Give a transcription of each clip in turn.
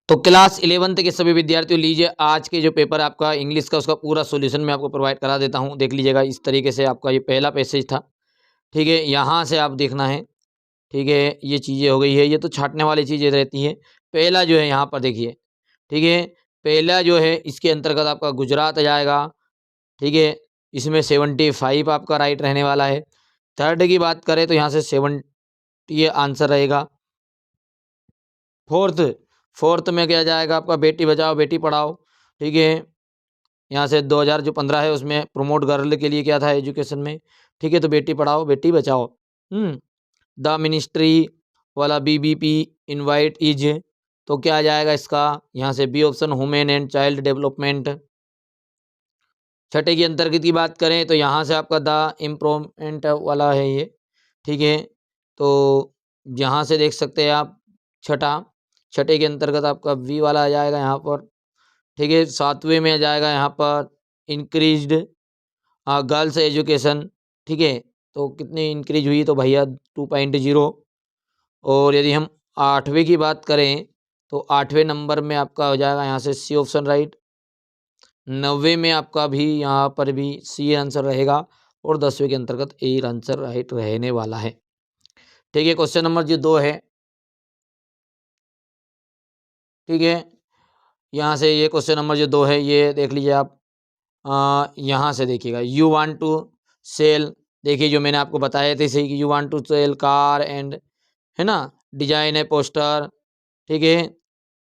तो class 11th के सभी विद्यार्थियों लीजिए आज के जो पेपर आपका इंग्लिश का उसका पूरा सॉल्यूशन मैं आपको प्रोवाइड करा देता हूँ। देख लीजिएगा इस तरीके से आपका ये पहला पैसेज था। ठीक है, यहाँ से आप देखना है। ठीक है, ये चीज़ें हो गई है, ये तो छाँटने वाली चीज़ें रहती है। पहला जो है यहाँ पर देखिए, ठीक है, पहला जो है इसके अंतर्गत आपका गुजरात आ जाएगा। ठीक है, इसमें 75 आपका राइट रहने वाला है। थर्ड की बात करें तो यहाँ से 70 ये आंसर रहेगा। फोर्थ फोर्थ में क्या जाएगा आपका बेटी बचाओ बेटी पढ़ाओ। ठीक है, यहाँ से 2015 है उसमें प्रमोट गर्ल के लिए क्या था एजुकेशन में। ठीक है, तो बेटी पढ़ाओ बेटी बचाओ। द मिनिस्ट्री वाला बीबीपी इनवाइट इज, तो क्या आ जाएगा इसका, यहाँ से B option women and child development. छठे की अंतर्गत की बात करें तो यहाँ से आपका द इम्प्रूवमेंट वाला है ये। ठीक है, तो यहाँ से देख सकते हैं आप छठा, छठे के अंतर्गत आपका वी वाला आ जाएगा यहाँ पर। ठीक है, सातवें में आ जाएगा यहाँ पर इंक्रीज्ड गर्ल्स एजुकेशन। ठीक है, तो कितनी इंक्रीज हुई तो भैया 2.0। और यदि हम आठवें की बात करें तो आठवें नंबर में आपका हो जाएगा यहाँ से सी ऑप्शन राइट। नब्बे में आपका भी यहाँ पर भी सी आंसर रहेगा और 10वें के अंतर्गत ए आंसर राइट रहने वाला है। ठीक है, क्वेश्चन नंबर जो 2 है। ठीक है, यहाँ से ये क्वेश्चन नंबर जो 2 है ये देख लीजिए आप। यहाँ से देखिएगा यू वांट टू सेल, देखिए जो मैंने आपको बताया थे सही कि you want to sell car and, है ना, डिजाइन है पोस्टर। ठीक है,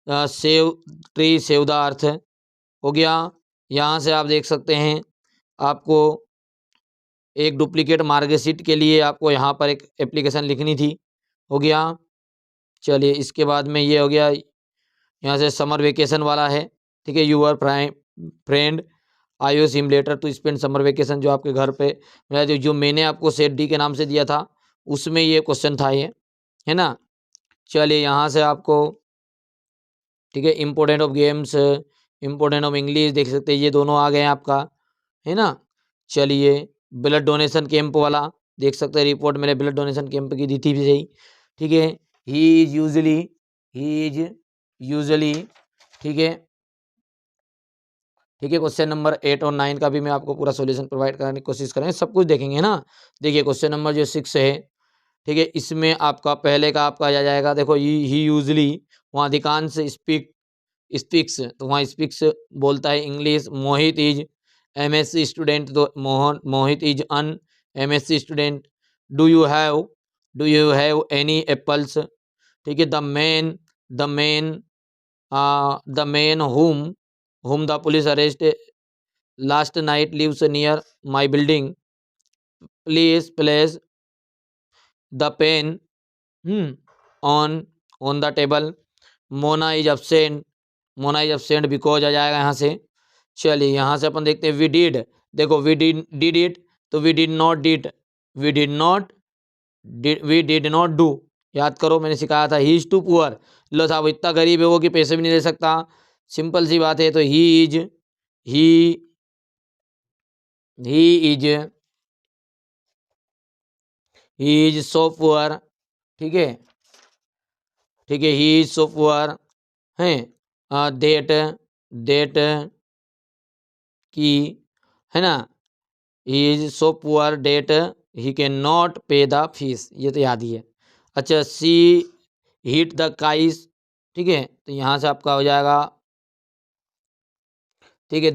save tree save the earth हो गया। यहाँ से आप देख सकते हैं आपको एक डुप्लीकेट मार्कशीट के लिए आपको यहाँ पर एक एप्लीकेशन लिखनी थी। हो गया, चलिए इसके बाद में ये हो गया, यहाँ से समर वेकेशन वाला है। ठीक है, यूर फ्रेंड आयो simulator to spend summer vacation, जो आपके घर पे मेरा जो मैंने आपको सेट डी के नाम से दिया था उसमें ये क्वेश्चन था ये, है ना। चलिए यहाँ से आपको, ठीक है, important of games, important of English देख सकते हैं, ये दोनों आ गए हैं आपका, है ना। चलिए ब्लड डोनेशन कैंप वाला देख सकते हैं, रिपोर्ट मैंने ब्लड डोनेशन कैंप की दी थी भी सही। ठीक है, ही इज यूजली। ठीक है, ठीक है, क्वेश्चन नंबर 8 और 9 का भी मैं आपको पूरा सॉल्यूशन प्रोवाइड कराने की कोशिश करेंगे, सब कुछ देखेंगे ना। देखिए क्वेश्चन नंबर जो 6 है, ठीक है, इसमें आपका पहले का आपका आ जाएगा, देखो ही यूजली, वहाँ अधिकांश स्पीक्स, तो वहाँ स्पीक्स बोलता है English. Mohit is MSc student, तो Mohit is an MSc student. Do you have any apples. ठीक है, the man whom the police arrest last night lives near my building. Please place the pen on the table. Mona is absent. Mona is absent because आ जाएगा यहाँ से। चलिए यहाँ से अपन देखते हैं वी डिड, देखो वी डिड इट, तो वी डिड नॉट डू। याद करो मैंने सिखाया था ही इज टू पुअर, लो साहब इतना गरीब है वो कि पैसे भी नहीं दे सकता, सिंपल सी बात है। तो ही इज सो पुअर। ठीक है, ठीक है, ही इज सो पुअर है देट की, है ना, he is so poor that he can not pay the fees, ये तो याद ही है। अच्छा, सी हिट द काइस। ठीक है, तो यहाँ से आपका हो जाएगा, ठीक है,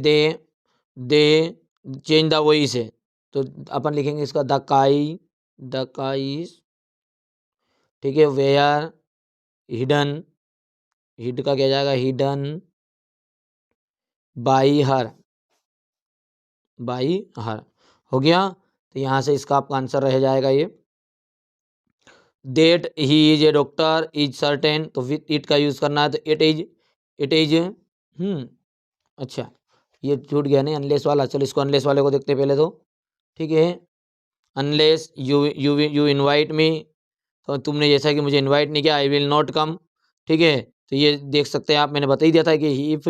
दे चेंज द वॉइस है, तो अपन लिखेंगे इसका द काइस। ठीक है, वेयर हिडन, हिड का क्या जाएगा, हिडन बाई हर हो गया। तो यहाँ से इसका आपका आंसर रह जाएगा ये that he is a doctor is certain, तो विथ इट का यूज करना है, तो इट इज अच्छा ये छूट गया नहीं अनलेस वाला, चलो इसको अनलेस वाले को देखते हैं पहले तो। ठीक है, अनलेस यू इनवाइट मी, तो तुमने जैसा कि मुझे इनवाइट नहीं किया, आई विल नॉट कम। ठीक है, तो ये देख सकते हैं आप, मैंने बता ही दिया था कि if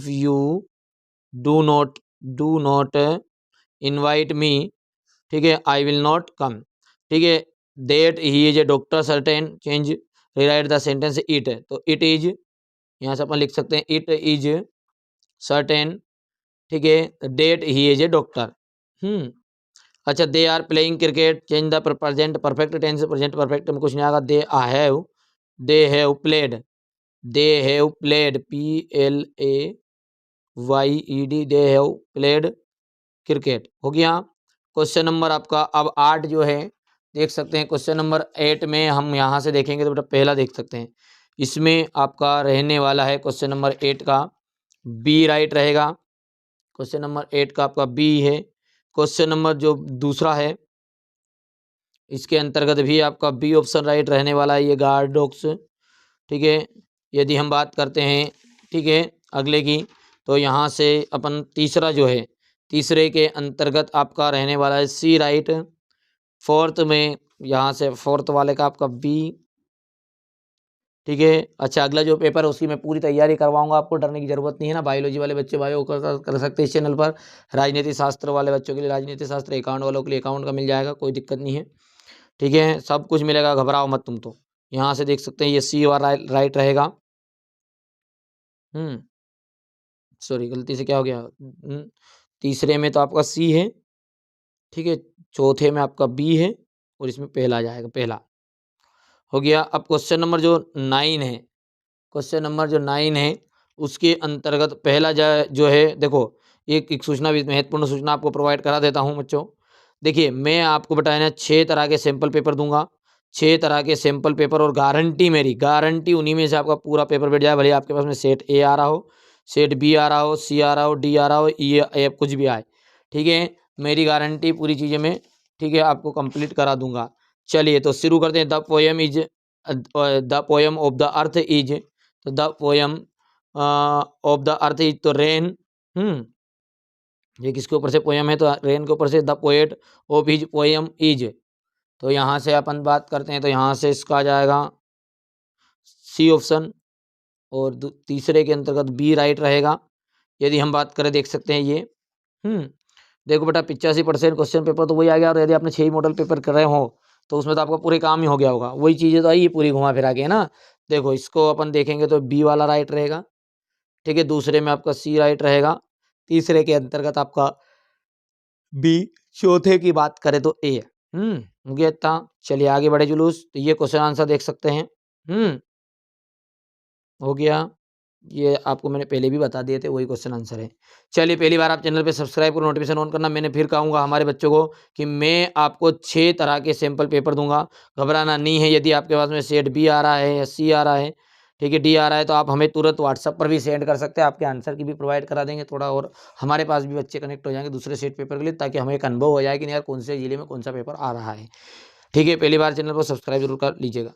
you do not invite me, ठीक है, आई विल नॉट कम। ठीक है, that he is a doctor certain change rewrite the sentence it, तो इट इज यहाँ से अपन लिख सकते हैं इट इज सर्टेन, ठीक है, that he is a doctor. अच्छा, they are playing cricket, change the present perfect tense, present perfect में कुछ नहीं आएगा। They have played PLAYED, they have played cricket. हो गया क्वेश्चन नंबर आपका अब 8 जो है देख सकते हैं। क्वेश्चन नंबर 8 में हम यहाँ से देखेंगे तो बेटा पहला देख सकते हैं, इसमें आपका रहने वाला है क्वेश्चन नंबर 8 का बी राइट रहेगा। क्वेश्चन नंबर 8 का आपका बी है। क्वेश्चन नंबर जो दूसरा है इसके अंतर्गत भी आपका बी ऑप्शन राइट रहने वाला है, ये गार्ड डॉग्स, ठीक है। यदि हम बात करते हैं, ठीक है, अगले की, तो यहाँ से अपन तीसरा जो है, तीसरे के अंतर्गत आपका रहने वाला है सी राइट। फोर्थ में यहाँ से फोर्थ वाले का आपका बी, ठीक है। अच्छा, अगला जो पेपर है उसकी मैं पूरी तैयारी करवाऊंगा, आपको डरने की जरूरत नहीं है ना। बायोलॉजी वाले बच्चे बायो कर सकते हैं इस चैनल पर, राजनीति शास्त्र वाले बच्चों के लिए राजनीति शास्त्र, अकाउंट वालों के लिए अकाउंट का मिल जाएगा, कोई दिक्कत नहीं है, ठीक है, सब कुछ मिलेगा, घबराओ मत तुम। तो यहाँ से देख सकते हैं ये सी और राइट रहेगा। सॉरी गलती से क्या हो गया, तीसरे में तो आपका सी है, ठीक है, चौथे में आपका बी है और इसमें पहला आ जाएगा, पहला हो गया। अब क्वेश्चन नंबर जो 9 है, क्वेश्चन नंबर जो 9 है उसके अंतर्गत पहला जो है, देखो एक सूचना भी, महत्वपूर्ण सूचना आपको प्रोवाइड करा देता हूँ बच्चों। देखिए मैं आपको बताया 6 तरह के सैंपल पेपर दूंगा, 6 तरह के सैंपल पेपर, और गारंटी मेरी, गारंटी उन्हीं में से आपका पूरा पेपर बैठ जाए, भले आपके पास में सेट ए आ रहा हो, सेट बी आ रहा हो, सी आ रहा हो, डी आ रहा हो, ई एफ कुछ भी आए, ठीक है, मेरी गारंटी पूरी चीज़ें में, ठीक है, आपको कंप्लीट करा दूंगा। चलिए तो शुरू करते हैं। The poem of the earth is, तो the poem of the earth is, तो रेन, ये किसके ऊपर से पोएम है, तो रेन के ऊपर से। The poet of his poem is, तो यहाँ से अपन बात करते हैं तो यहाँ से इसका आ जाएगा सी ऑप्शन, और तीसरे के अंतर्गत बी राइट रहेगा। यदि हम बात करें देख सकते हैं ये, देखो बेटा 85% क्वेश्चन पेपर तो वही आ गया, और यदि आपने 6 मॉडल पेपर कर रहे हो तो उसमें तो आपका पूरे काम ही हो गया होगा, वही चीज़ें तो आई है पूरी घुमा फिरा के, है ना। देखो इसको अपन देखेंगे तो बी वाला राइट रहेगा, ठीक है, दूसरे में आपका सी राइट रहेगा, तीसरे के अंतर्गत आपका बी, चौथे की बात करें तो ए। हो गया इतना। चलिए आगे बढ़े जुलूस, तो ये क्वेश्चन आंसर देख सकते हैं। हो गया, ये आपको मैंने पहले भी बता दिए थे, वही क्वेश्चन आंसर है। चलिए पहली बार आप चैनल पे सब्सक्राइब करो, नोटिफिकेशन ऑन करना। मैंने फिर कहूँगा हमारे बच्चों को कि मैं आपको 6 तरह के सैंपल पेपर दूंगा, घबराना नहीं है। यदि आपके पास में सेट बी आ रहा है या सी आ रहा है, ठीक है, डी आ रहा है, तो आप हमें तुरंत व्हाट्सअप पर भी सेंड कर सकते हैं, आपके आंसर की भी प्रोवाइड करा देंगे थोड़ा, और हमारे पास भी बच्चे कनेक्ट हो जाएंगे दूसरे सेट पेपर के लिए, ताकि हमें एक अनुभव हो जाए कि यार कौन से जिले में कौन सा पेपर आ रहा है, ठीक है। पहली बार चैनल को सब्सक्राइब जरूर कर लीजिएगा।